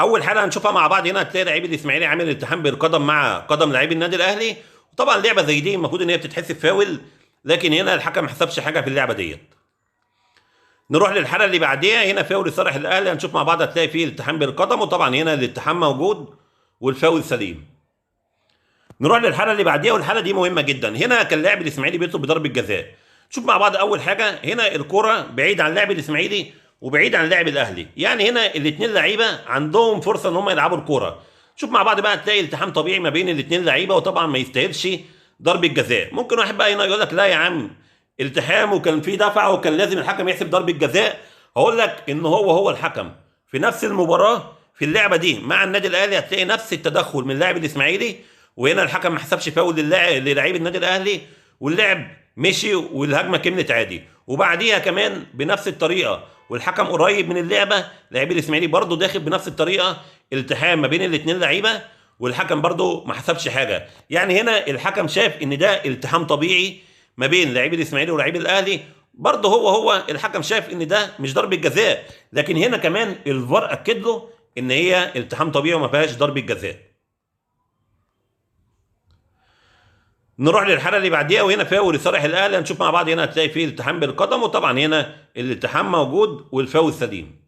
اول حاجه هنشوفها مع بعض هنا، هتلاقي لعيب الاسماعيلي عامل التحام بالقدم مع قدم لعيب النادي الاهلي. وطبعا لعبه زي دي المفروض ان هي بتتحسب فاول، لكن هنا الحكم ما حسبش حاجه في اللعبه ديت. نروح للحاله اللي بعديها، هنا فاول لصالح الاهلي. هنشوف مع بعض، هتلاقي فيه التحام بالقدم، وطبعا هنا الاتحام موجود والفاول سليم. نروح للحاله اللي بعديها، والحاله دي مهمه جدا. هنا كان لاعب الاسماعيلي بيطلب بضربه جزاء. شوف مع بعض اول حاجه، هنا الكره بعيد عن لاعب الاسماعيلي وبعيد عن لاعب الاهلي، يعني هنا الاثنين لعيبه عندهم فرصه ان هم يلعبوا الكره. شوف مع بعض بقى، تلاقي التحام طبيعي ما بين الاثنين لعيبه، وطبعا ما يستاهلش ضربه جزاء. ممكن واحد بقى هنا يقول لك لا يا عم، التحام وكان في دفع وكان لازم الحكم يحسب ضربه جزاء. هقول لك ان هو الحكم في نفس المباراه في اللعبه دي مع النادي الاهلي هتلاقي نفس التدخل من لاعب الاسماعيلي، وهنا الحكم ما حسبش فاول للاعيب النادي الاهلي، واللعب مشي والهجمه كملت عادي. وبعديها كمان بنفس الطريقه والحكم قريب من اللعبه، لاعب الاسماعيلي برضه داخل بنفس الطريقه، التحام ما بين الاثنين لعيبه، والحكم برضه ما حسبش حاجه. يعني هنا الحكم شاف ان ده التحام طبيعي ما بين لاعبي الاسماعيلي ولاعبي الاهلي، برضه هو الحكم شاف ان ده مش ضربه جزاء، لكن هنا كمان الفار اكد له ان هي التحام طبيعي وما فيهاش ضربه جزاء. نروح للحاله اللي بعديها، وهنا فاول لصالح الاهلي. هنشوف مع بعض، هنا هتلاقي فيه التحام بالقدم، وطبعا هنا الالتحام موجود والفاول سليم.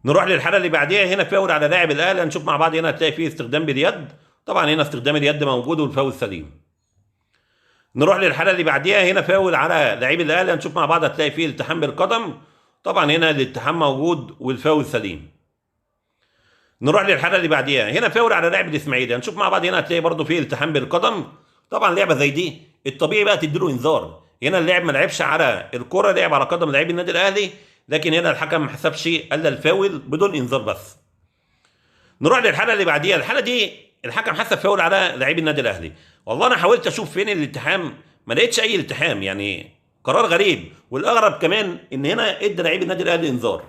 نروح للحاله اللي بعديها، هنا فاول على لاعب الاهلي. هنشوف مع بعض، هنا هتلاقي فيه استخدام باليد، طبعا هنا استخدام اليد موجود والفاول سليم. نروح للحاله اللي بعديها، هنا فاول على لعيب الاهلي. هنشوف مع بعض، هتلاقي فيه التحام بالقدم، طبعا هنا الالتحام موجود والفاول سليم. نروح للحاله اللي بعديها، هنا فاول على لاعب الاسماعيلي. هنشوف مع بعض، هنا هتلاقي برضه فيه التحام بالقدم، طبعا لعبه زي دي الطبيعي بقى تديله انذار. هنا اللاعب ما لعبش على الكره، لعب على قدم لعيب النادي الاهلي، لكن هنا الحكم ما حسبش الا الفاول بدون انذار بس. نروح للحاله اللي بعديها، الحاله دي الحكم حسب فاول على لعيب النادي الاهلي. والله انا حاولت اشوف فين الالتحام، ما لقيتش اي التحام، يعني قرار غريب. والاغرب كمان ان هنا ادى لعيب النادي الاهلي انذار.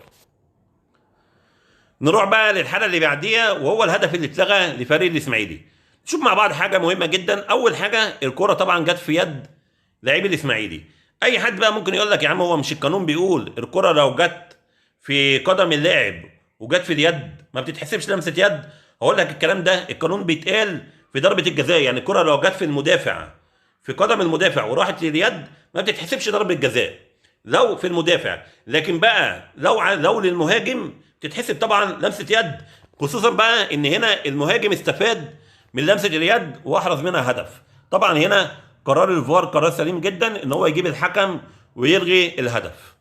نروح بقى للحاله اللي بعديها، وهو الهدف اللي اتلغى لفريق الاسماعيلي. نشوف مع بعض حاجه مهمه جدا. اول حاجه الكره طبعا جت في يد لعيب الاسماعيلي. اي حد بقى ممكن يقول لك يا عم، هو مش القانون بيقول الكره لو جت في قدم اللاعب وجت في اليد ما بتتحسبش لمسه يد؟ هقول لك الكلام ده القانون بيتقال في ضربه الجزاء، يعني الكره لو جت في المدافع في قدم المدافع وراحت لليد ما بتتحسبش ضربه جزاء لو في المدافع. لكن بقى لو للمهاجم تتحسب طبعا لمسه يد، خصوصا بقى ان هنا المهاجم استفاد من لمسه اليد واحرز منها هدف. طبعا هنا قرار الفار قرار سليم جدا ان هو يجيب الحكم ويلغي الهدف.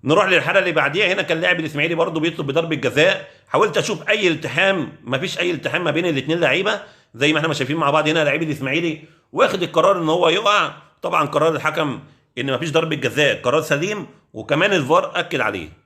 نروح للحاله اللي بعديها، هنا كان لاعب الاسماعيلي برضه بيطلب بضربه جزاء. حاولت اشوف اي التحام، مفيش اي التحام ما بين الاثنين لعيبه، زي ما احنا ما شايفين مع بعض. هنا لاعب الاسماعيلي واخد القرار ان هو يقع، طبعا قرار الحكم ان مفيش ضربه جزاء قرار سليم، وكمان الفار اكد عليه.